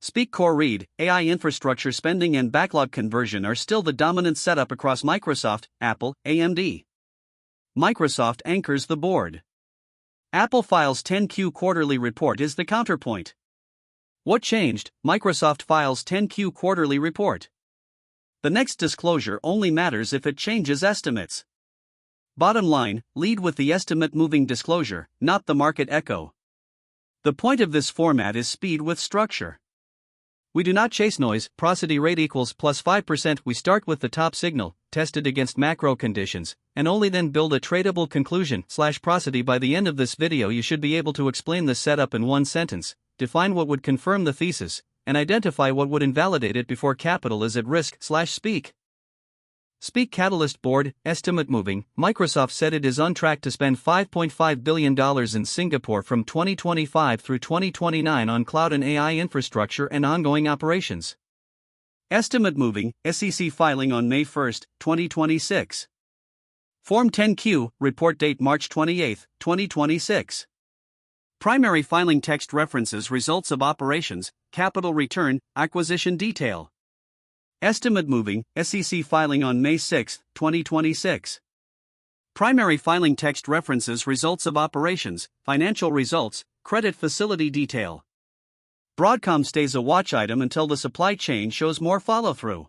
Speak Core Read, AI infrastructure spending and backlog conversion are still the dominant setup across Microsoft, Apple, AMD. Microsoft anchors the board. Apple files 10Q quarterly report is the counterpoint. What changed? Microsoft files 10Q quarterly report. The next disclosure only matters if it changes estimates. Bottom line, lead with the estimate-moving disclosure, not the market echo. The point of this format is speed with structure. We do not chase noise. Prosody rate equals plus 5%. We start with the top signal, tested against macro conditions, and only then build a tradable conclusion. Prosody. By the end of this video, you should be able to explain the setup in one sentence, define what would confirm the thesis, and identify what would invalidate it before capital is at risk. Speak. Speak Catalyst Board, estimate moving. Microsoft said it is on track to spend $5.5 billion in Singapore from 2025 through 2029 on cloud and AI infrastructure and ongoing operations. Estimate moving, SEC filing on May 1, 2026. Form 10Q, report date March 28, 2026. Primary filing text references results of operations, capital return, acquisition detail. Estimate moving, SEC filing on May 6, 2026. Primary filing text references results of operations, financial results, credit facility detail. Broadcom stays a watch item until the supply chain shows more follow-through.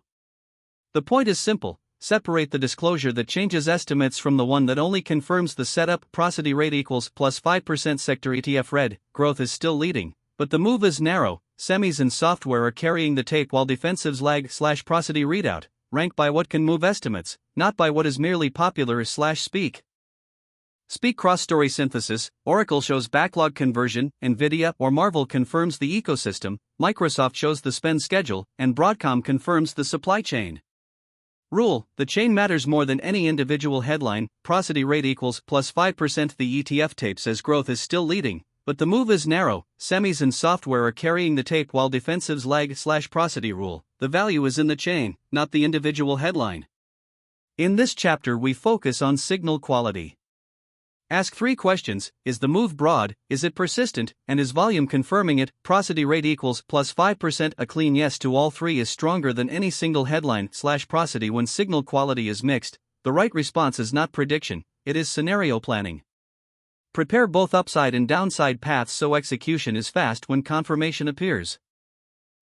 The point is simple, separate the disclosure that changes estimates from the one that only confirms the setup. Prosody rate equals plus 5% sector ETF red, growth is still leading, but the move is narrow. Semis and software are carrying the tape while defensives lag. Prosody readout, rank by what can move estimates, not by what is merely popular. Speak. Speak cross-story synthesis, Oracle shows backlog conversion, Nvidia or Marvel confirms the ecosystem, Microsoft shows the spend schedule, and Broadcom confirms the supply chain. Rule, the chain matters more than any individual headline. Prosody rate equals plus 5%. The ETF tape says growth is still leading, but the move is narrow. Semis and software are carrying the tape while defensives lag. Prosody rule, the value is in the chain, not the individual headline. In this chapter we focus on signal quality. Ask 3 questions: is the move broad, is it persistent, and is volume confirming it? Prosody rate equals plus 5%. A clean yes to all 3 is stronger than any single headline. Prosody, when signal quality is mixed, the right response is not prediction, it is scenario planning. Prepare both upside and downside paths so execution is fast when confirmation appears.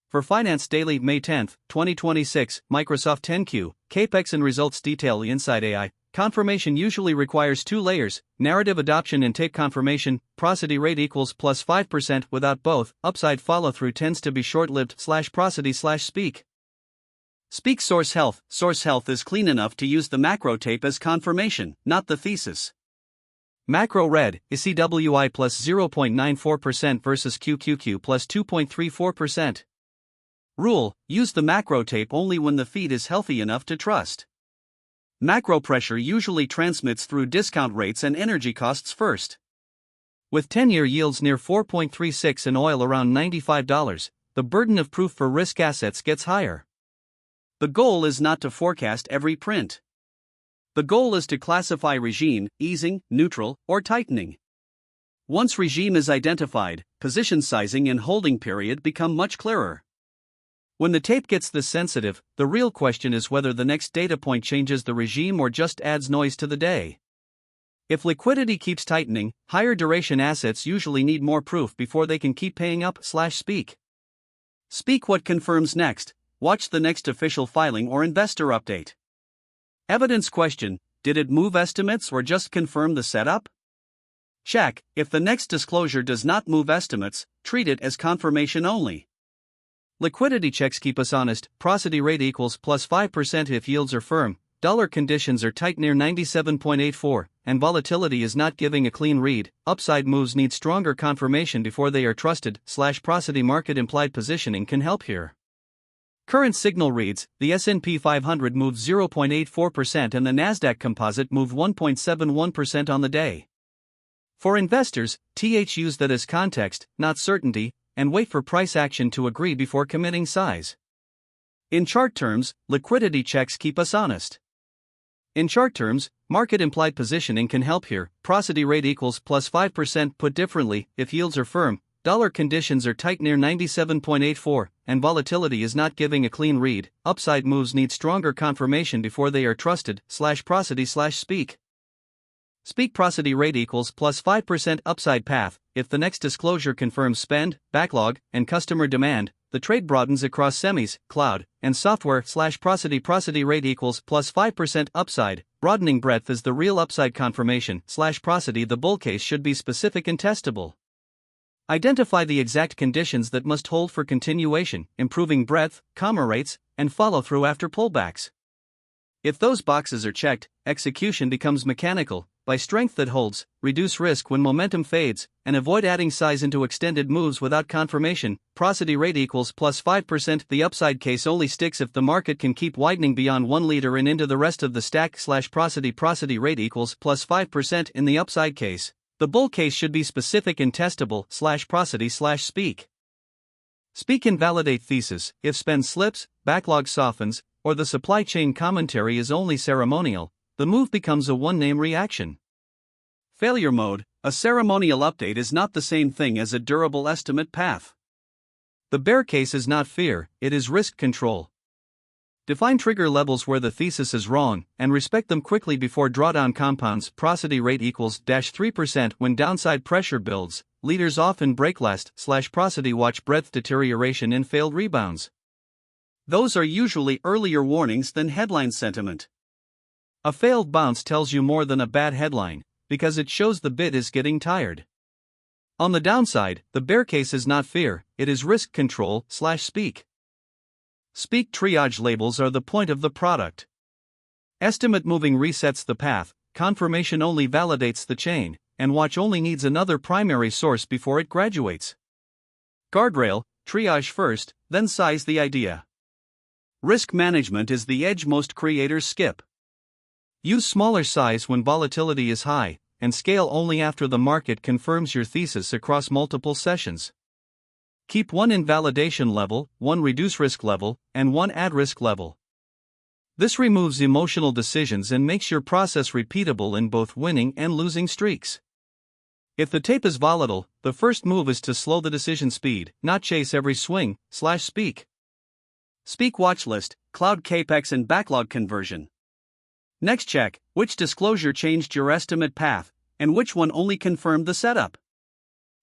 For Finance Daily, May 10, 2026, Microsoft 10Q, capex and results detail. Inside AI, confirmation usually requires 2 layers, narrative adoption and tape confirmation. Prosody rate equals plus 5%. Without both, upside follow-through tends to be short-lived. Prosody speak. Speak source health. Source health is clean enough to use the macro tape as confirmation, not the thesis. Macro red, ECWI plus 0.94% versus QQQ plus 2.34%. Rule, use the macro tape only when the feed is healthy enough to trust. Macro pressure usually transmits through discount rates and energy costs first. With 10-year yields near 4.36 and oil around $95, the burden of proof for risk assets gets higher. The goal is not to forecast every print. The goal is to classify regime, easing, neutral, or tightening. Once regime is identified, position sizing and holding period become much clearer. When the tape gets this sensitive, the real question is whether the next data point changes the regime or just adds noise to the day. If liquidity keeps tightening, higher duration assets usually need more proof before they can keep paying up. Speak. Speak what confirms next. Watch the next official filing or investor update. Evidence question: did it move estimates or just confirm the setup? Check: if the next disclosure does not move estimates, treat it as confirmation only. Liquidity checks keep us honest. Prosody rate equals plus 5% if yields are firm, dollar conditions are tight near 97.84, and volatility is not giving a clean read. Upside moves need stronger confirmation before they are trusted. Prosody market implied positioning can help here. Current signal reads: the S&P 500 moved 0.84% and the Nasdaq Composite moved 1.71% on the day. For investors, use that as context, not certainty, and wait for price action to agree before committing size. In chart terms, liquidity checks keep us honest. In chart terms, market implied positioning can help here. Prosody rate equals plus 5%. Put differently, if yields are firm, dollar conditions are tight near 97.84, and volatility is not giving a clean read. Upside moves need stronger confirmation before they are trusted. /prosody/speak. Speak prosody rate equals plus 5% upside path. If the next disclosure confirms spend, backlog, and customer demand, the trade broadens across semis, cloud, and software. /prosody rate equals plus 5% upside. Broadening breadth is the real upside confirmation. /prosody the bull case should be specific and testable. Identify the exact conditions that must hold for continuation, improving breadth, comma rates, and follow through after pullbacks. If those boxes are checked, execution becomes mechanical. Buy strength that holds, reduce risk when momentum fades, and avoid adding size into extended moves without confirmation. Prosody rate equals plus 5%. The upside case only sticks if the market can keep widening beyond 1 leader and into the rest of the stack. /prosody rate equals plus 5% in the upside case. The bull case should be specific and testable. /prosody/speak. Speak can validate thesis. If spend slips, backlog softens, or the supply chain commentary is only ceremonial, the move becomes a one-name reaction. Failure mode. A ceremonial update is not the same thing as a durable estimate path. The bear case is not fear, it is risk control. Define trigger levels where the thesis is wrong, and respect them quickly before drawdown compounds. Prosody rate equals -3%. When downside pressure builds, leaders often break last. /prosody watch breadth deterioration in failed rebounds. Those are usually earlier warnings than headline sentiment. A failed bounce tells you more than a bad headline, because it shows the bid is getting tired. On the downside, the bear case is not fear, it is risk control. /speak. Speak triage labels are the point of the product. Estimate moving resets the path, confirmation only validates the chain, and watch only needs another primary source before it graduates. Guardrail, triage first, then size the idea. Risk management is the edge most creators skip. Use smaller size when volatility is high, and scale only after the market confirms your thesis across multiple sessions. Keep one invalidation level, one reduce risk level, and one add risk level. This removes emotional decisions and makes your process repeatable in both winning and losing streaks. If the tape is volatile, the first move is to slow the decision speed, not chase every swing. /speak. Speak watchlist, cloud capex and backlog conversion. Next check, which disclosure changed your estimate path, and which one only confirmed the setup.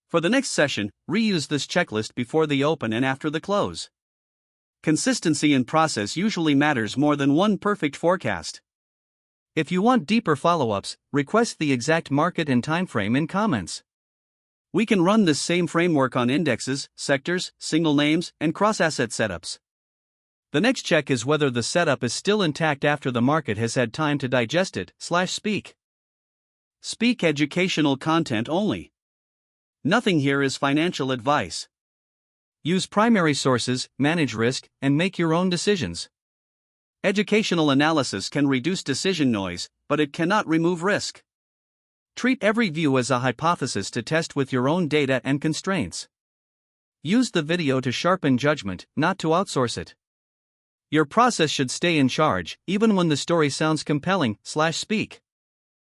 For the next session, reuse this checklist before the open and after the close. Consistency in process usually matters more than one perfect forecast. If you want deeper follow-ups, request the exact market and timeframe in comments. We can run this same framework on indexes, sectors, single names, and cross-asset setups. The next check is whether the setup is still intact after the market has had time to digest it. /speak. Speak educational content only. Nothing here is financial advice. Use primary sources, manage risk, and make your own decisions. Educational analysis can reduce decision noise, but it cannot remove risk. Treat every view as a hypothesis to test with your own data and constraints. Use the video to sharpen judgment, not to outsource it. Your process should stay in charge, even when the story sounds compelling. /speak.